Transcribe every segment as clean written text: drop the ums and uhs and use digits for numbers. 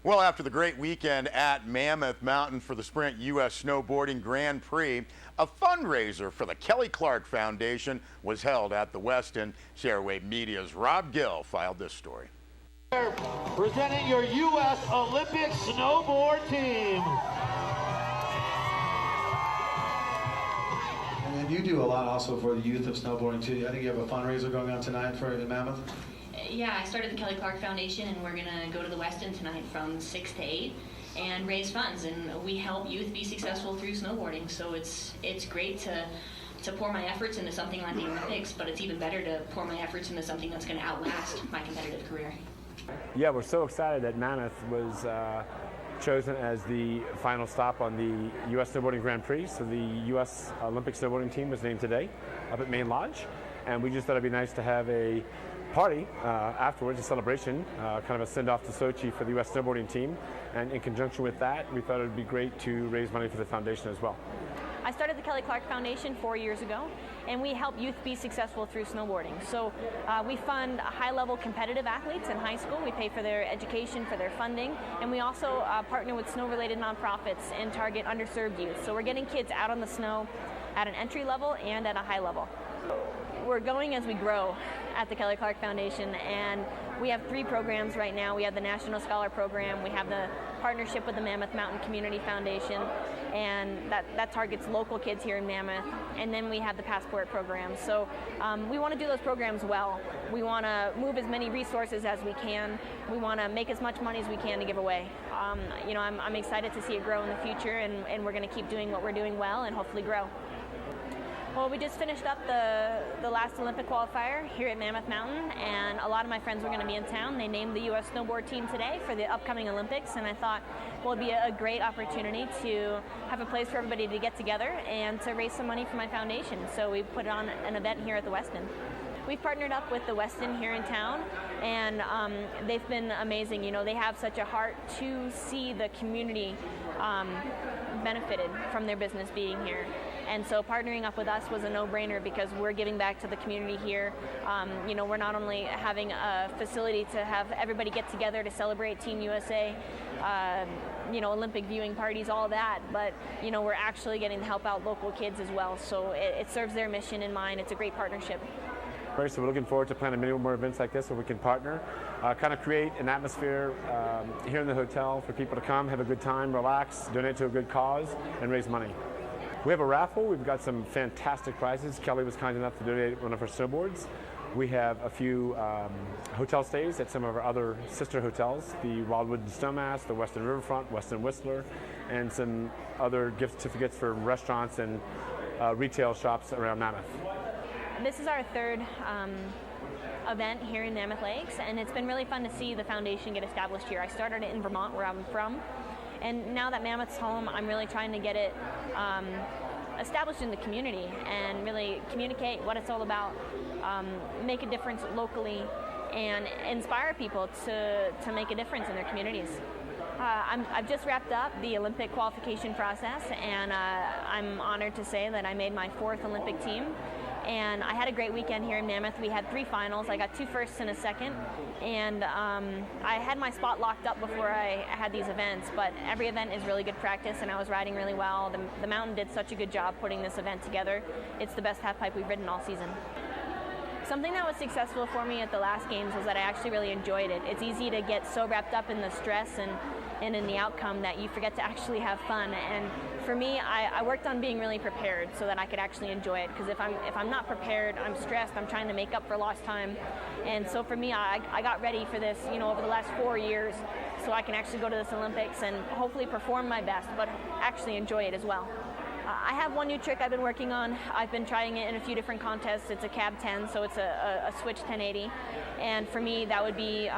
Well, after the great weekend at Mammoth Mountain for the Sprint U.S. Snowboarding Grand Prix, a fundraiser for the Kelly Clark Foundation was held at the Westin. Sharewave Media's Rob Gill filed this story. Presenting your U.S. Olympic snowboard team. And you do a lot also for the youth of snowboarding too. I think you have a fundraiser going on tonight for Mammoth. Yeah, I started the Kelly Clark Foundation, and we're gonna go to the Westin tonight from 6 to 8 and raise funds. And we help youth be successful through snowboarding. So it's great to pour my efforts into something like the Olympics, but it's even better to pour my efforts into something that's gonna outlast my competitive career. Yeah, we're so excited that Mammoth was chosen as the final stop on the U.S. Snowboarding Grand Prix. So the U.S. Olympic snowboarding team was named today up at Main Lodge, and we just thought it'd be nice to have a party afterwards, a celebration, kind of a send-off to Sochi for the U.S. snowboarding team. And in conjunction with that, we thought it would be great to raise money for the foundation as well. I started the Kelly Clark Foundation 4 years ago, and we help youth be successful through snowboarding. So we fund high-level competitive athletes in high school. We pay for their education, for their funding, and we also partner with snow-related nonprofits and target underserved youth. So we're getting kids out on the snow at an entry level and at a high level. We're going as we grow at the Kelly Clark Foundation, and we have 3 programs right now. We have the National Scholar Program, we have the partnership with the Mammoth Mountain Community Foundation, and that targets local kids here in Mammoth, and then we have the Passport program. So we want to do those programs well. We want to move as many resources as we can. We want to make as much money as we can to give away. You know, I'm excited to see it grow in the future, and we're going to keep doing what we're doing well and hopefully grow. Well, we just finished up the last Olympic qualifier here at Mammoth Mountain, and a lot of my friends were going to be in town. They named the U.S. snowboard team today for the upcoming Olympics, and I thought, well, it'd be a great opportunity to have a place for everybody to get together and to raise some money for my foundation. So we put on an event here at the Westin. We've partnered up with the Westin here in town, and they've been amazing. You know, they have such a heart to see the community benefited from their business being here. And so partnering up with us was a no-brainer because we're giving back to the community here. You know, we're not only having a facility to have everybody get together to celebrate Team USA, you know, Olympic viewing parties, all that, but, you know, we're actually getting to help out local kids as well. So it serves their mission in mind. It's a great partnership. Great, so we're looking forward to planning many more events like this where we can partner, kind of create an atmosphere here in the hotel for people to come, have a good time, relax, donate to a good cause, and raise money. We have a raffle. We've got some fantastic prizes. Kelly was kind enough to donate one of her snowboards. We have a few hotel stays at some of our other sister hotels, the Wildwood Snowmass, the Westin Riverfront, Westin Whistler, and some other gift certificates for restaurants and retail shops around Mammoth. This is our 3rd event here in Mammoth Lakes, and it's been really fun to see the foundation get established here. I started it in Vermont, where I'm from, and now that Mammoth's home, I'm really trying to get it established in the community and really communicate what it's all about, make a difference locally, and inspire people to make a difference in their communities. I've just wrapped up the Olympic qualification process, and I'm honored to say that I made my 4th Olympic team. And I had a great weekend here in Mammoth. We had 3 finals. I got 2 firsts and a second. And I had my spot locked up before I had these events, but every event is really good practice, and I was riding really well. The mountain did such a good job putting this event together. It's the best half pipe we've ridden all season. Something that was successful for me at the last games was that I actually really enjoyed it. It's easy to get so wrapped up in the stress and in the outcome that you forget to actually have fun. And for me, I worked on being really prepared so that I could actually enjoy it. Because if I'm not prepared, I'm stressed. I'm trying to make up for lost time. And so for me, I got ready for this, you know, over the last 4 years, so I can actually go to this Olympics and hopefully perform my best, but actually enjoy it as well. I have one new trick I've been working on. I've been trying it in a few different contests. It's a cab 10, so it's a switch 1080. And for me, that would be,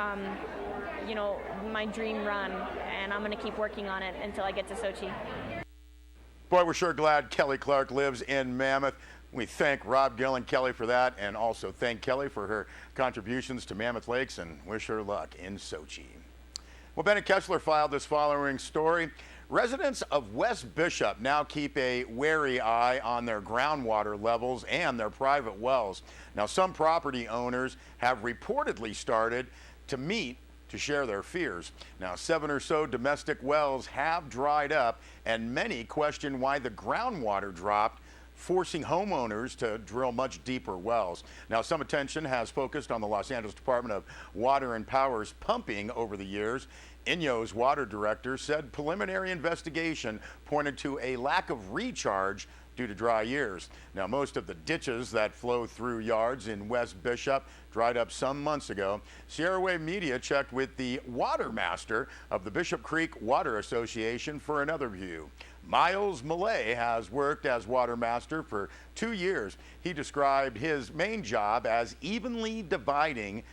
you know, my dream run. And I'm going to keep working on it until I get to Sochi. Boy, we're sure glad Kelly Clark lives in Mammoth. We thank Rob Gill and Kelly for that, and also thank Kelly for her contributions to Mammoth Lakes, and wish her luck in Sochi. Well, Bennett Kessler filed this following story. Residents of West Bishop now keep a wary eye on their groundwater levels and their private wells. Now, some property owners have reportedly started to meet to share their fears. Now, 7 or so domestic wells have dried up, and many question why the groundwater dropped, forcing homeowners to drill much deeper wells. Now, some attention has focused on the Los Angeles Department of Water and Power's pumping over the years. Inyo's water director said preliminary investigation pointed to a lack of recharge due to dry years. Now, most of the ditches that flow through yards in West Bishop dried up some months ago. Sierra Wave Media checked with the water master of the Bishop Creek Water Association for another view. Miles Millay has worked as water master for 2 years. He described his main job as evenly dividing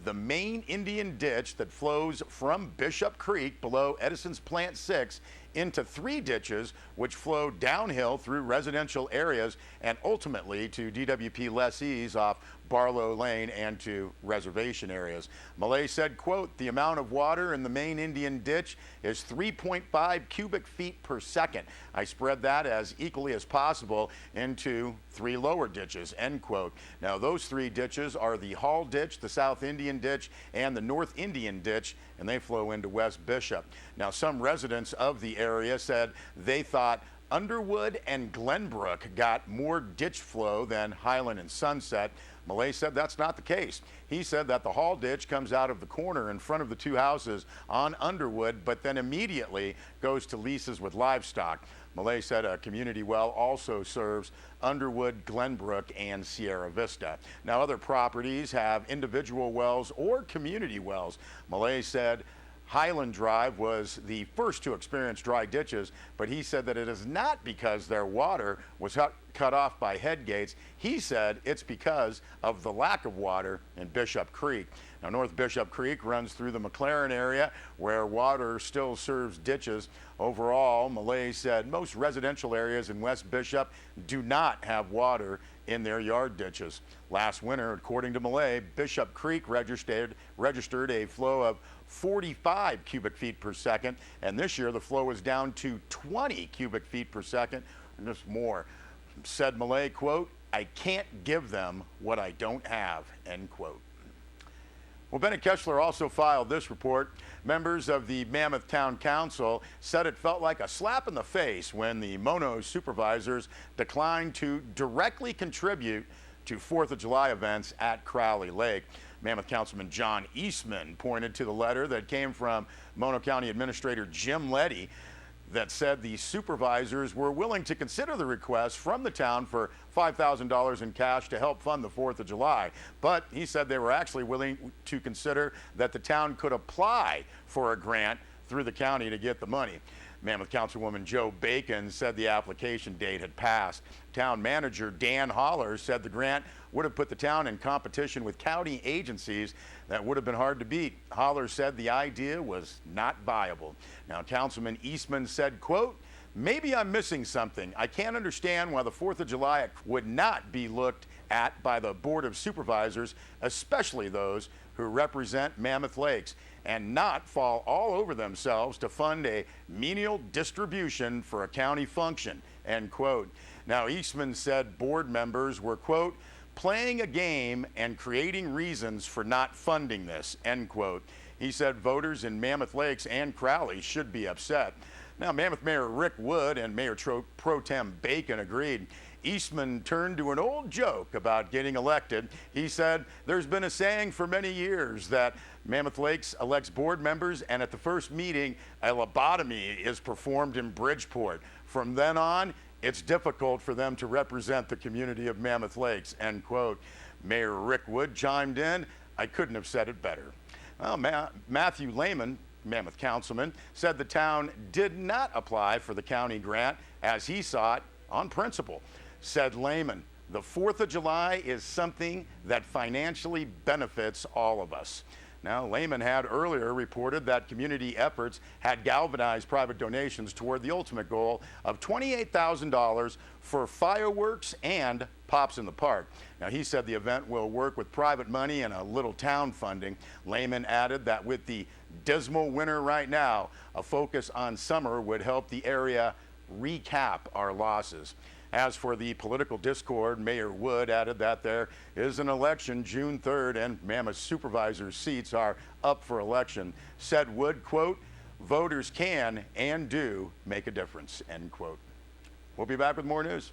the main Indian ditch that flows from Bishop Creek below Edison's Plant 6 into 3 ditches which flow downhill through residential areas and ultimately to DWP lessees off Barlow Lane and to reservation areas. Millay said, quote, "The amount of water in the main Indian ditch is 3.5 cubic feet per second. I spread that as equally as possible into 3 lower ditches," end quote. Now, those 3 ditches are the Hall Ditch, the South Indian Ditch, and the North Indian Ditch, and they flow into West Bishop. Now, some residents of the area said they thought Underwood and Glenbrook got more ditch flow than Highland and Sunset. Millay said that's not the case. He said that the Hall Ditch comes out of the corner in front of the 2 houses on Underwood, but then immediately goes to leases with livestock. Millay said a community well also serves Underwood, Glenbrook, and Sierra Vista. Now, other properties have individual wells or community wells. Millay said Highland Drive was the first to experience dry ditches, but he said that it is not because their water was cut off by head gates. He said it's because of the lack of water in Bishop Creek. Now, North Bishop Creek runs through the McLaren area where water still serves ditches. Overall, Millay said most residential areas in West Bishop do not have water in their yard ditches. Last winter, according to Millay, Bishop Creek registered a flow of 45 cubic feet per second, and this year the flow is down to 20 cubic feet per second, and just more. Said Millay, quote, "I can't give them what I don't have," end quote. Well, Bennett Kessler also filed this report. Members of the Mammoth Town Council said it felt like a slap in the face when the Mono supervisors declined to directly contribute to 4th of July events at Crowley Lake. Mammoth Councilman John Eastman pointed to the letter that came from Mono County Administrator Jim Leddy that said the supervisors were willing to consider the request from the town for $5,000 in cash to help fund the 4th of July. But he said they were actually willing to consider that the town could apply for a grant through the county to get the money. Mammoth Councilwoman Joe Bacon said the application date had passed. Town manager Dan Holler said the grant would have put the town in competition with county agencies that would have been hard to beat. Holler said the idea was not viable. Now, Councilman Eastman said, quote, "Maybe I'm missing something. I can't understand why the 4th of July would not be looked at by the Board of Supervisors, especially those who represent Mammoth Lakes, and not fall all over themselves to fund a menial distribution for a county function," end quote. Now, Eastman said board members were, quote, "playing a game and creating reasons for not funding this," end quote. He said voters in Mammoth Lakes and Crowley should be upset. Now, Mammoth Mayor Rick Wood and Mayor Pro Tem Bacon agreed. Eastman turned to an old joke about getting elected. He said, "There's been a saying for many years that Mammoth Lakes elects board members, and at the first meeting, a lobotomy is performed in Bridgeport. From then on, it's difficult for them to represent the community of Mammoth Lakes," end quote. Mayor Rick Wood chimed in, "I couldn't have said it better." Well, Matthew Lehman, Mammoth councilman, said the town did not apply for the county grant as he saw it on principle. Said Lehman, "The 4th of July is something that financially benefits all of us." Now, Lehman had earlier reported that community efforts had galvanized private donations toward the ultimate goal of $28,000 for fireworks and Pops in the Park. Now, he said the event will work with private money and a little town funding. Lehman added that with the dismal winter right now, a focus on summer would help the area recap our losses. As for the political discord, Mayor Wood added that there is an election June 3rd and Mammoth supervisor seats are up for election. Said Wood, quote, "Voters can and do make a difference," end quote. We'll be back with more news.